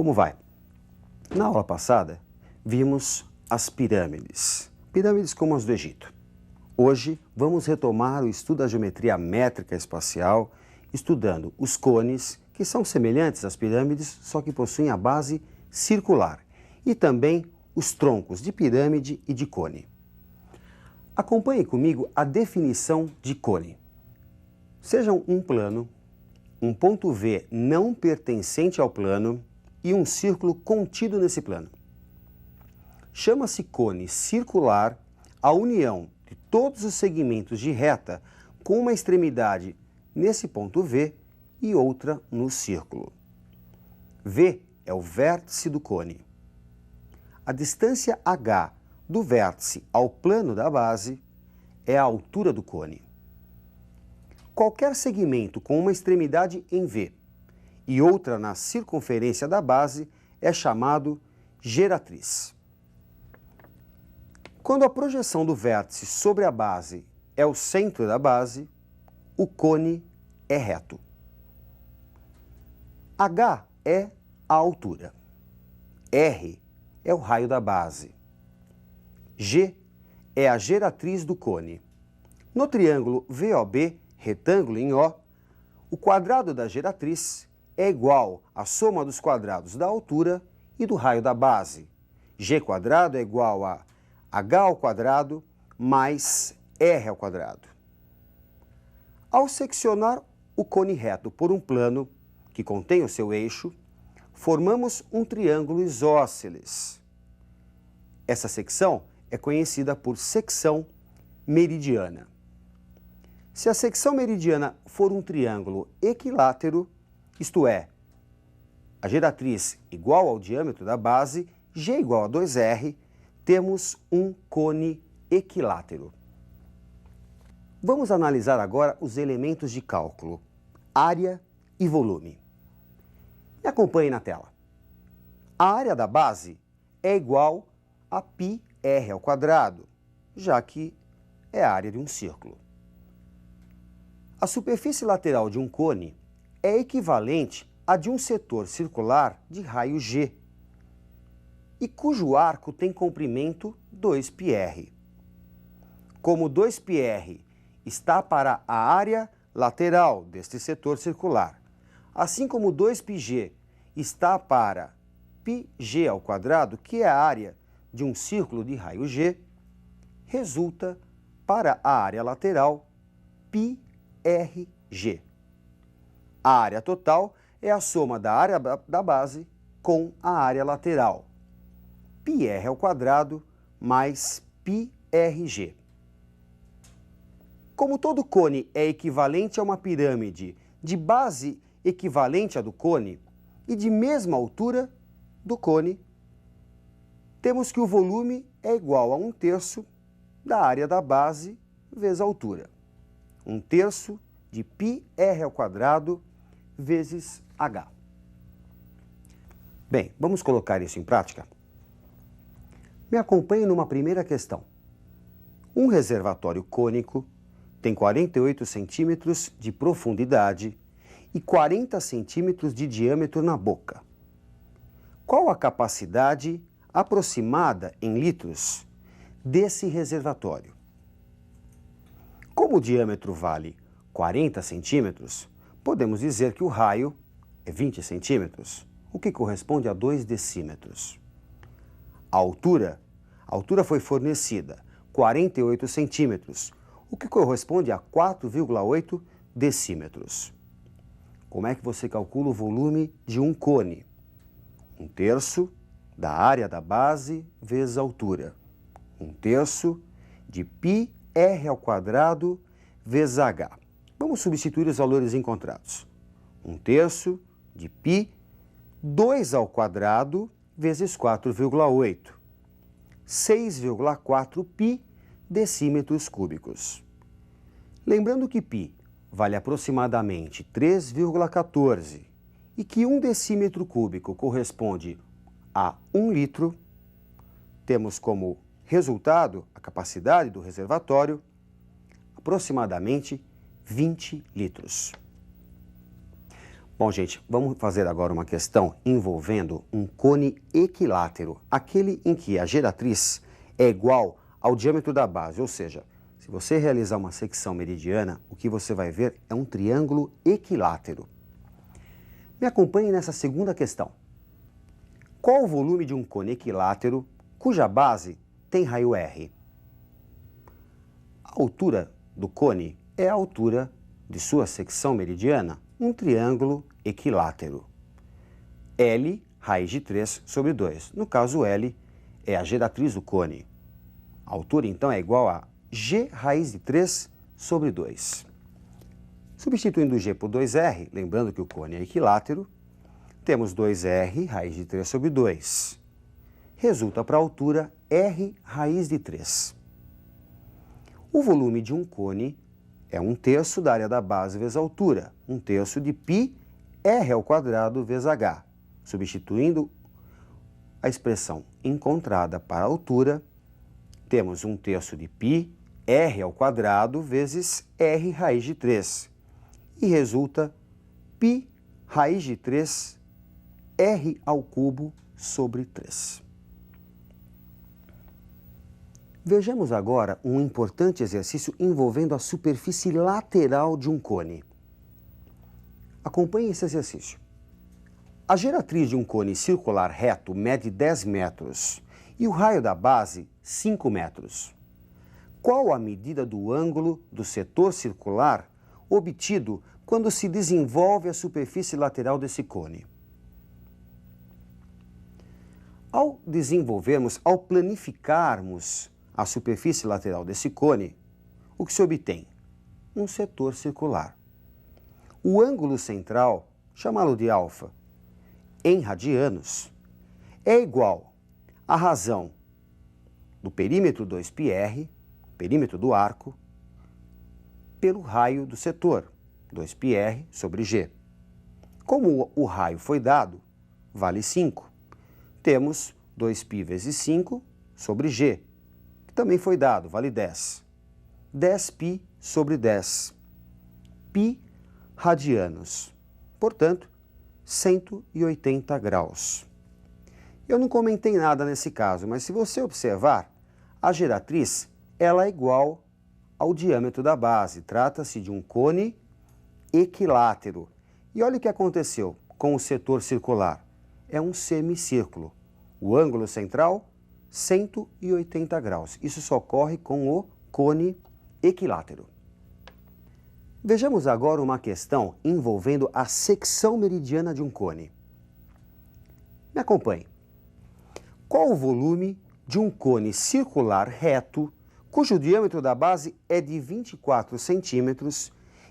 Como vai? Na aula passada, vimos as pirâmides. Pirâmides como as do Egito. Hoje, vamos retomar o estudo da geometria métrica espacial, estudando os cones, que são semelhantes às pirâmides, só que possuem a base circular, e também os troncos de pirâmide e de cone. Acompanhe comigo a definição de cone. Sejam um plano, um ponto V não pertencente ao plano e um círculo contido nesse plano. Chama-se cone circular a união de todos os segmentos de reta com uma extremidade nesse ponto V e outra no círculo. V é o vértice do cone. A distância H do vértice ao plano da base é a altura do cone. Qualquer segmento com uma extremidade em V e outra na circunferência da base é chamado geratriz. Quando a projeção do vértice sobre a base é o centro da base, o cone é reto. H é a altura. R é o raio da base. G é a geratriz do cone. No triângulo VOB, retângulo em O, o quadrado da geratriz é igual à soma dos quadrados da altura e do raio da base. G quadrado é igual a H ao quadrado mais R ao quadrado. Ao seccionar o cone reto por um plano que contém o seu eixo, formamos um triângulo isósceles. Essa secção é conhecida por secção meridiana. Se a secção meridiana for um triângulo equilátero, isto é, a geratriz igual ao diâmetro da base, G igual a 2R, temos um cone equilátero. Vamos analisar agora os elementos de cálculo, área e volume. Me acompanhe na tela. A área da base é igual a πr ao quadrado, já que é a área de um círculo. A superfície lateral de um cone é equivalente à de um setor circular de raio G, e cujo arco tem comprimento 2πr. Como 2πr está para a área lateral deste setor circular, assim como 2πg está para πg ao quadrado, que é a área de um círculo de raio G, resulta para a área lateral πrg. A área total é a soma da área da base com a área lateral, πr ao quadrado mais πrg. Como todo cone é equivalente a uma pirâmide de base equivalente à do cone e de mesma altura do cone, temos que o volume é igual a 1/3 da área da base vezes a altura. 1/3 de πr ao quadrado vezes h. Bem, vamos colocar isso em prática? Me acompanhe numa primeira questão. Um reservatório cônico tem 48 centímetros de profundidade e 40 centímetros de diâmetro na boca. Qual a capacidade aproximada em litros desse reservatório? Como o diâmetro vale 40 centímetros, podemos dizer que o raio é 20 centímetros, o que corresponde a 2 decímetros. A altura foi fornecida 48 centímetros, o que corresponde a 4,8 decímetros. Como é que você calcula o volume de um cone? 1/3 da área da base vezes a altura. 1/3 de πr ao quadrado vezes h. Vamos substituir os valores encontrados. 1/3 de π, 2 ao quadrado vezes 4,8. 6,4 π decímetros cúbicos. Lembrando que π vale aproximadamente 3,14 e que 1 decímetro cúbico corresponde a 1 litro, temos como resultado a capacidade do reservatório aproximadamente 20 litros. Bom, gente, vamos fazer agora uma questão envolvendo um cone equilátero, aquele em que a geratriz é igual ao diâmetro da base, ou seja, se você realizar uma secção meridiana, o que você vai ver é um triângulo equilátero. Me acompanhe nessa segunda questão. Qual o volume de um cone equilátero cuja base tem raio R? A altura do cone é a altura de sua secção meridiana, um triângulo equilátero. L, raiz de 3 sobre 2. No caso, L é a geratriz do cone. A altura, então, é igual a G raiz de 3 sobre 2. Substituindo G por 2R, lembrando que o cone é equilátero, temos 2R raiz de 3 sobre 2. Resulta para a altura R raiz de 3. O volume de um cone é 1/3 da área da base vezes a altura, 1/3 de π R ao quadrado vezes H. Substituindo a expressão encontrada para a altura, temos 1/3 de π R ao quadrado vezes R raiz de 3. E resulta π raiz de 3 R ao cubo sobre 3. Vejamos agora um importante exercício envolvendo a superfície lateral de um cone. Acompanhe esse exercício. A geratriz de um cone circular reto mede 10 metros e o raio da base 5 metros. Qual a medida do ângulo do setor circular obtido quando se desenvolve a superfície lateral desse cone? Ao planificarmos a superfície lateral desse cone, o que se obtém? Um setor circular. O ângulo central, chamá-lo de alfa, em radianos, é igual à razão do perímetro 2πr, perímetro do arco, pelo raio do setor, 2πr sobre g. Como o raio foi dado, vale 5. Temos 2π vezes 5 sobre g, que também foi dado, vale 10. 10π sobre 10. Π radianos. Portanto, 180 graus. Eu não comentei nada nesse caso, mas se você observar, a geratriz ela é igual ao diâmetro da base. Trata-se de um cone equilátero. E olha o que aconteceu com o setor circular. É um semicírculo. O ângulo central, 180 graus. Isso só ocorre com o cone equilátero. Vejamos agora uma questão envolvendo a secção meridiana de um cone. Me acompanhe. Qual o volume de um cone circular reto, cujo diâmetro da base é de 24 centímetros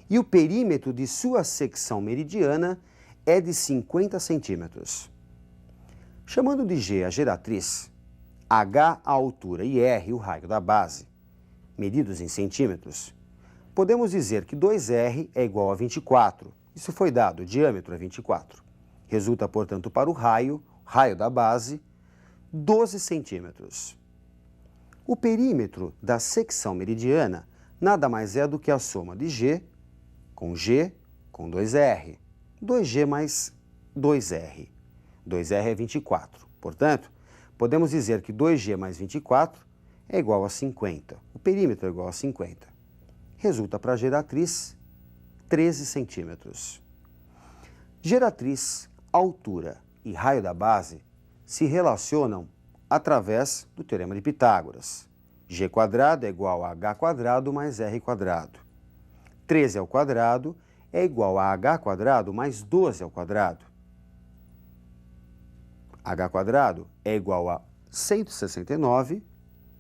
e o perímetro de sua secção meridiana é de 50 centímetros? Chamando de G a geratriz, H a altura e R o raio da base, medidos em centímetros, podemos dizer que 2R é igual a 24. Isso foi dado, o diâmetro é 24. Resulta, portanto, para o raio da base, 12 centímetros. O perímetro da secção meridiana nada mais é do que a soma de G com 2R. 2G mais 2R. 2R é 24. Portanto, podemos dizer que 2G mais 24 é igual a 50. O perímetro é igual a 50. Resulta para a geratriz 13 centímetros. Geratriz, altura e raio da base se relacionam através do Teorema de Pitágoras. G² é igual a H² mais R². 13 ao quadrado é igual a H² mais 12 ao quadrado. H² é igual a 169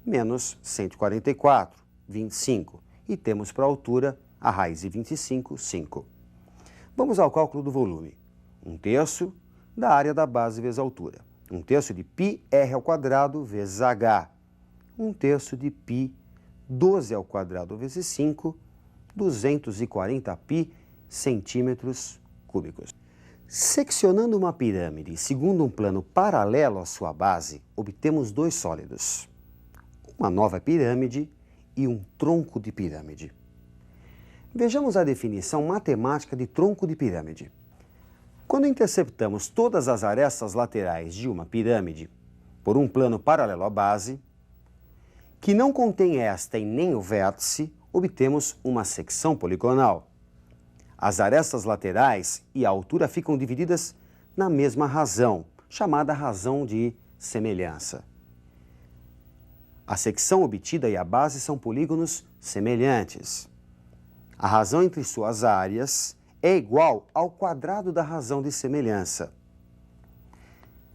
menos 144, 25. E temos para a altura a raiz de 25, 5. Vamos ao cálculo do volume. 1/3 da área da base vezes a altura. 1/3 de πr ao quadrado vezes h. 1/3 de π, 12 ao quadrado vezes 5, 240 π centímetros cúbicos. Seccionando uma pirâmide segundo um plano paralelo à sua base, obtemos dois sólidos. Uma nova pirâmide e um tronco de pirâmide. Vejamos a definição matemática de tronco de pirâmide. Quando interceptamos todas as arestas laterais de uma pirâmide por um plano paralelo à base, que não contém esta e nem o vértice, obtemos uma secção poligonal. As arestas laterais e a altura ficam divididas na mesma razão, chamada razão de semelhança. A secção obtida e a base são polígonos semelhantes. A razão entre suas áreas é igual ao quadrado da razão de semelhança.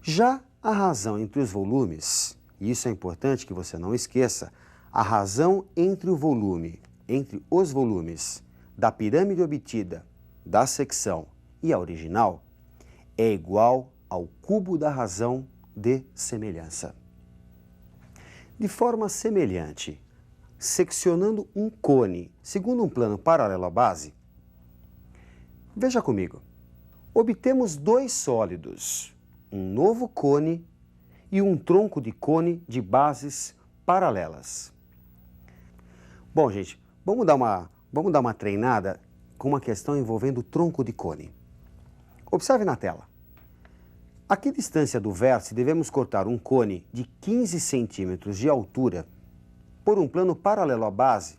Já a razão entre os volumes, e isso é importante que você não esqueça, a razão entre o volume, entre os volumes da pirâmide obtida, da secção e a original, é igual ao cubo da razão de semelhança. De forma semelhante, seccionando um cone segundo um plano paralelo à base, veja comigo, obtemos dois sólidos, um novo cone e um tronco de cone de bases paralelas. Bom, gente, vamos dar uma treinada com uma questão envolvendo o tronco de cone. Observe na tela. A que distância do vértice devemos cortar um cone de 15 centímetros de altura por um plano paralelo à base,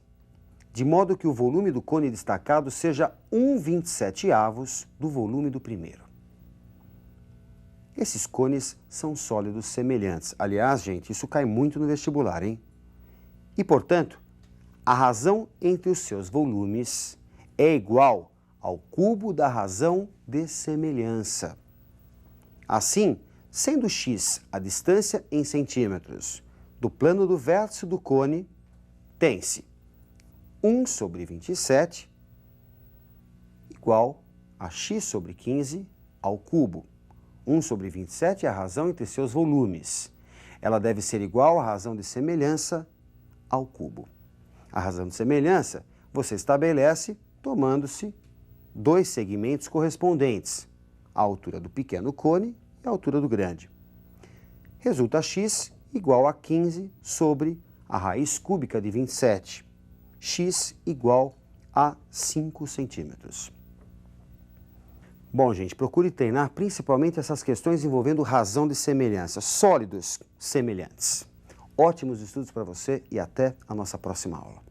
de modo que o volume do cone destacado seja 1/27º do volume do primeiro? Esses cones são sólidos semelhantes. Aliás, gente, isso cai muito no vestibular, hein? E, portanto, a razão entre os seus volumes é igual ao cubo da razão de semelhança. Assim, sendo x a distância em centímetros do plano do vértice do cone, tem-se 1/27 igual a x sobre 15 ao cubo. 1/27 é a razão entre seus volumes. Ela deve ser igual à razão de semelhança ao cubo. A razão de semelhança você estabelece tomando-se dois segmentos correspondentes, a altura do pequeno cone e a altura do grande. Resulta x igual a 15 sobre a raiz cúbica de 27. X igual a 5 centímetros. Bom, gente, procure treinar principalmente essas questões envolvendo razão de semelhança, sólidos semelhantes. Ótimos estudos para você e até a nossa próxima aula.